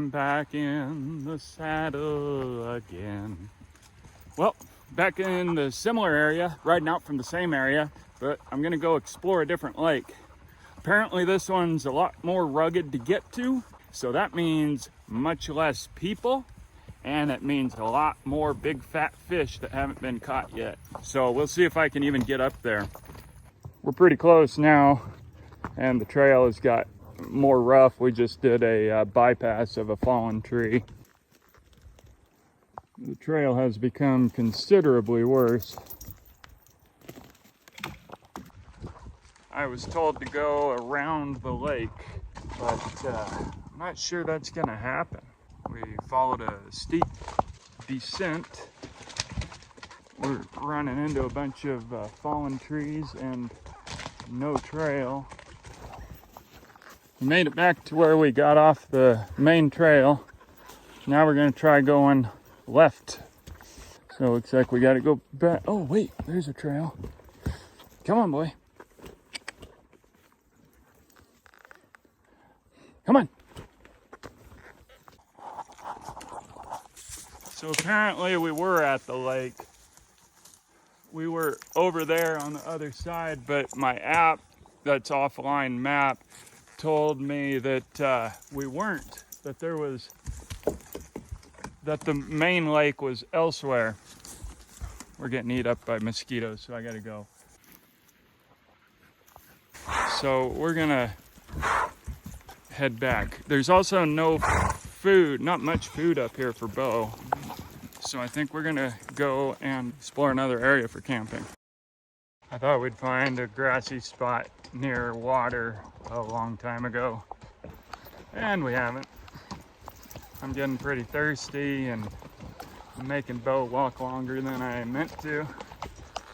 I'm back in the saddle again. Well, back in the similar area, riding out from the same area, but I'm gonna go explore a different lake. Apparently this one's a lot more rugged to get to, so that means much less people, and it means a lot more big fat fish that haven't been caught yet. So we'll see if I can even get up there. We're pretty close now, and the trail has got more rough. We just did a bypass of a fallen tree. The trail has become considerably worse. I was told to go around the lake, but I'm not sure that's gonna happen. We followed a steep descent. We're running into a bunch of fallen trees and no trail. We made it back to where we got off the main trail. Now we're gonna try going left. So it looks like we gotta go back. Oh wait, there's a trail. Come on, boy. Come on. So apparently we were at the lake. We were over there on the other side, but my app, that's offline map, told me that we weren't, that the main lake was elsewhere. We're getting eaten up by mosquitoes, so I gotta go. So we're gonna head back. There's also no food, not much food up here for Bo. So I think we're gonna go and explore another area for camping. I thought we'd find a grassy spot near water a long time ago, and we haven't. I'm getting pretty thirsty and I'm making Bo walk longer than I meant to.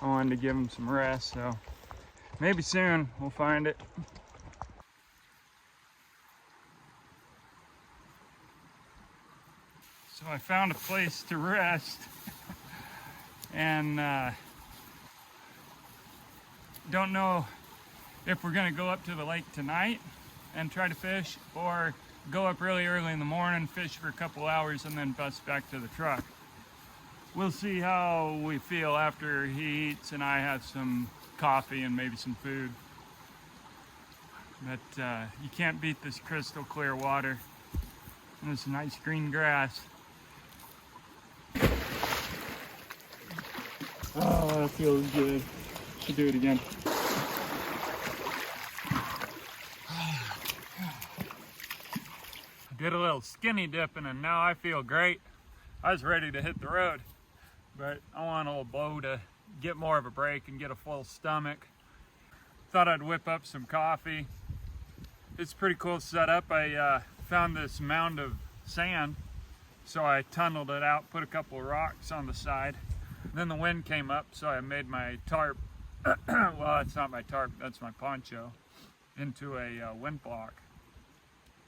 I wanted to give him some rest, so maybe soon we'll find it. So I found a place to rest and don't know if we're gonna go up to the lake tonight and try to fish, or go up really early in the morning, fish for a couple hours, and then bus back to the truck. We'll see how we feel after he eats and I have some coffee and maybe some food. But you can't beat this crystal clear water and this nice green grass. Oh, that feels good. Should do it again. I did a little skinny dipping and now I feel great. I was ready to hit the road, but I want old Bo to get more of a break and get a full stomach. Thought I'd whip up some coffee. It's a pretty cool setup. I found this mound of sand, so I tunneled it out, put a couple of rocks on the side. Then the wind came up, so I made my tarp, well, it's not my tarp, that's my poncho, into a wind block.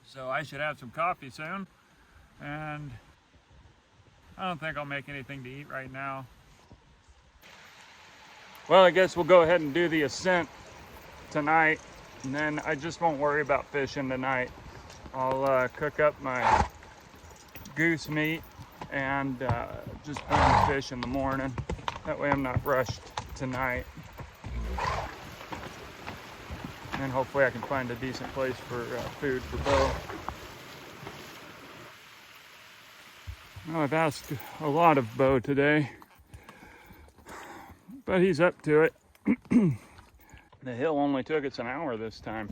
So I should have some coffee soon, and I don't think I'll make anything to eat right now. Well, I guess we'll go ahead and do the ascent tonight, and then I just won't worry about fishing tonight. I'll cook up my goose meat and just put in fish in the morning. That way I'm not rushed tonight. And hopefully I can find a decent place for food for Bo. Well, I've asked a lot of Bo today, but he's up to it. The hill only took us an hour this time.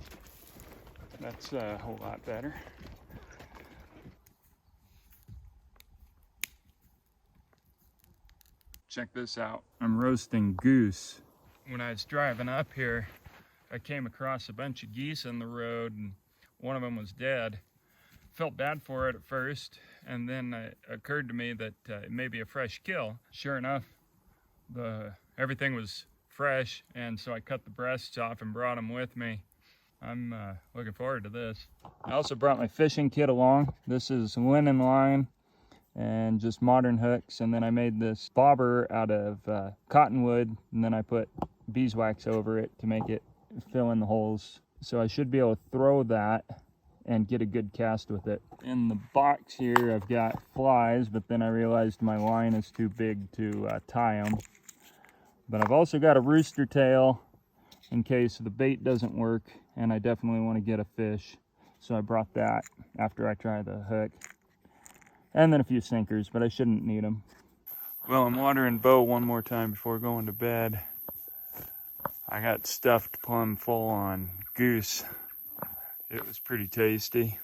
That's a whole lot better. Check this out. I'm roasting goose. When I was driving up here, I came across a bunch of geese on the road and one of them was dead. Felt bad for it at first, and then it occurred to me that it may be a fresh kill. Sure enough, everything was fresh, and so I cut the breasts off and brought them with me. I'm looking forward to this. I also brought my fishing kit along. This is linen line and just modern hooks, and then I made this bobber out of cottonwood, and then I put beeswax over it to make it fill in the holes. So I should be able to throw that and get a good cast with it. In the box here I've got flies, but then I realized my line is too big to tie them. But I've also got a rooster tail in case the bait doesn't work and I definitely want to get a fish. So I brought that after I try the hook. And then a few sinkers, but I shouldn't need them. Well, I'm watering Bo one more time before going to bed. I got stuffed plumb full on goose. It was pretty tasty.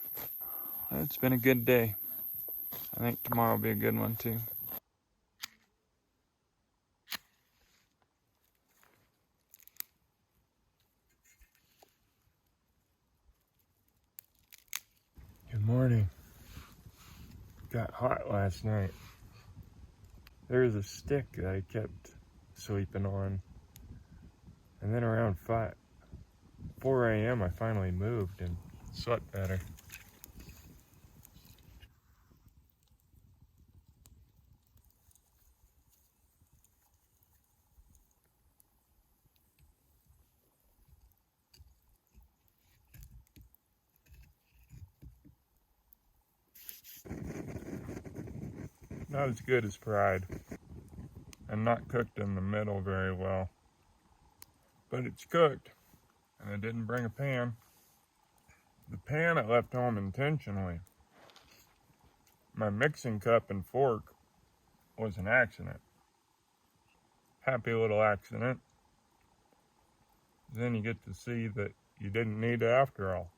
It's been a good day. I think tomorrow will be a good one too. Good morning. Got hot last night. There was a stick that I kept sleeping on. And then around 4 a.m. I finally moved and slept better. Not as good as Pride, and not cooked in the middle very well. But it's cooked, and I didn't bring a pan. The pan I left home intentionally. My mixing cup and fork was an accident. Happy little accident. Then you get to see that you didn't need it after all.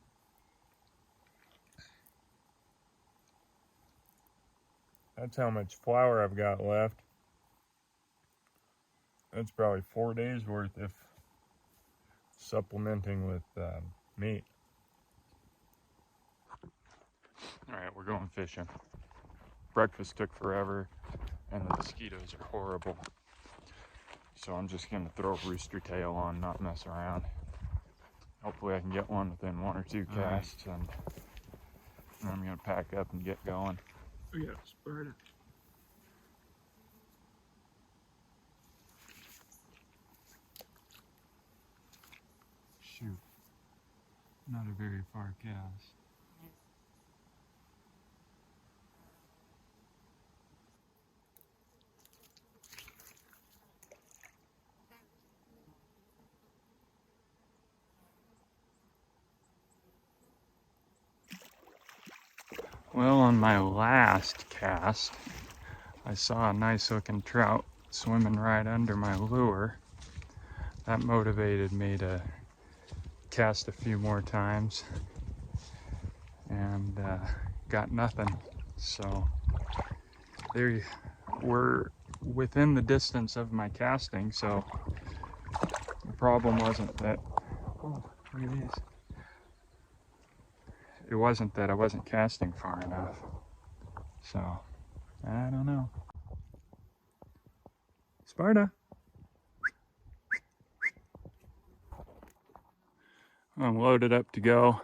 That's how much flour I've got left. That's probably 4 days worth if supplementing with meat. All right, we're going fishing. Breakfast took forever and the mosquitoes are horrible. So I'm just gonna throw a rooster tail on, not mess around. Hopefully I can get one within 1 or 2 casts, and then I'm gonna pack up and get going. We got Sparta. Shoot, not a very far cast. Well, on my last cast, I saw a nice looking trout swimming right under my lure. That motivated me to cast a few more times, and got nothing. So they were within the distance of my casting, so the problem wasn't that, oh, look at these. It wasn't that I wasn't casting far enough. So, I don't know. Sparta. I'm loaded up to go.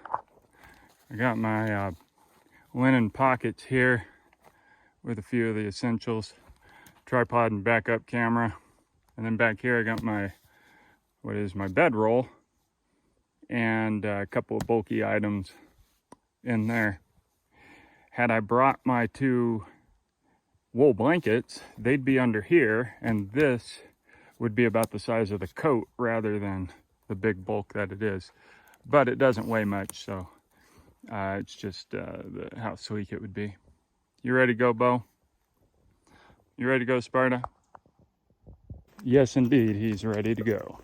I got my linen pockets here with a few of the essentials. Tripod and backup camera. And then back here I got my, what is my bedroll, and a couple of bulky items in there. Had I brought my 2 wool blankets, they'd be under here, and this would be about the size of the coat rather than the big bulk that it is. But it doesn't weigh much, so it's just how sleek it would be. You ready to go, Bo? You ready to go, Sparta? Yes, indeed, he's ready to go.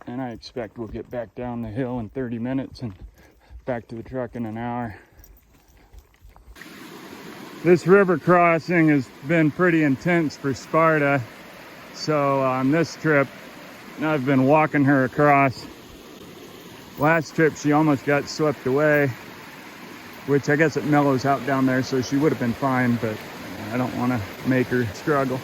And I expect we'll get back down the hill in 30 minutes and back to the truck in an hour. This river crossing has been pretty intense for Sparta. So on this trip, I've been walking her across. Last trip, she almost got swept away, which I guess it mellows out down there, so she would have been fine, but I don't want to make her struggle.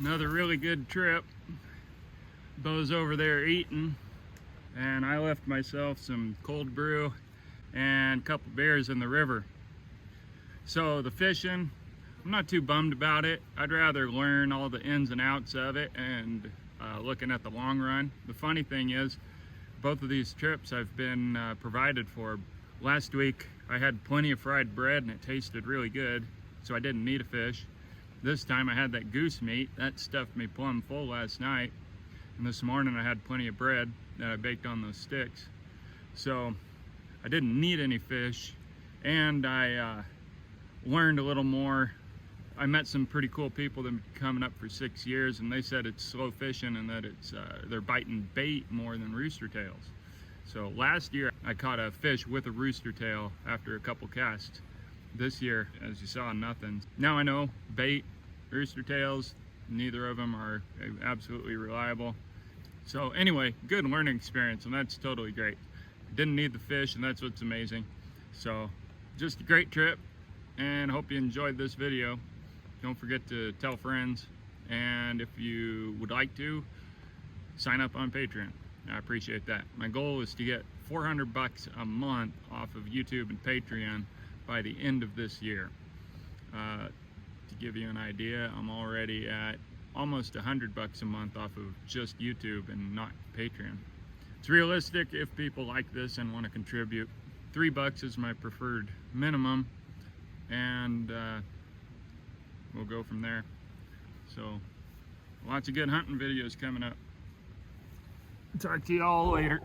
Another really good trip. Bo's over there eating, and I left myself some cold brew and a couple beers in the river. So the fishing, I'm not too bummed about it. I'd rather learn all the ins and outs of it and looking at the long run. The funny thing is, both of these trips I've been provided for. Last week I had plenty of fried bread and it tasted really good, so I didn't need a fish. This time I had that goose meat. That stuffed me plumb full last night. And this morning I had plenty of bread that I baked on those sticks. So I didn't need any fish, and I learned a little more. I met some pretty cool people that have been coming up for 6 years, and they said it's slow fishing and that it's they're biting bait more than rooster tails. So last year I caught a fish with a rooster tail after a couple casts. This year, as you saw, nothing. Now I know bait, rooster tails, neither of them are absolutely reliable. So anyway, good learning experience, and that's totally great. Didn't need the fish, and that's what's amazing. So just a great trip, and hope you enjoyed this video. Don't forget to tell friends, and if you would like to, sign up on Patreon. I appreciate that. My goal is to get 400 bucks a month off of YouTube and Patreon by the end of this year. To give you an idea, I'm already at almost 100 bucks a month off of just YouTube and not Patreon. It's realistic if people like this and want to contribute. $3 is my preferred minimum, and we'll go from there. So lots of good hunting videos coming up. Talk to you all later.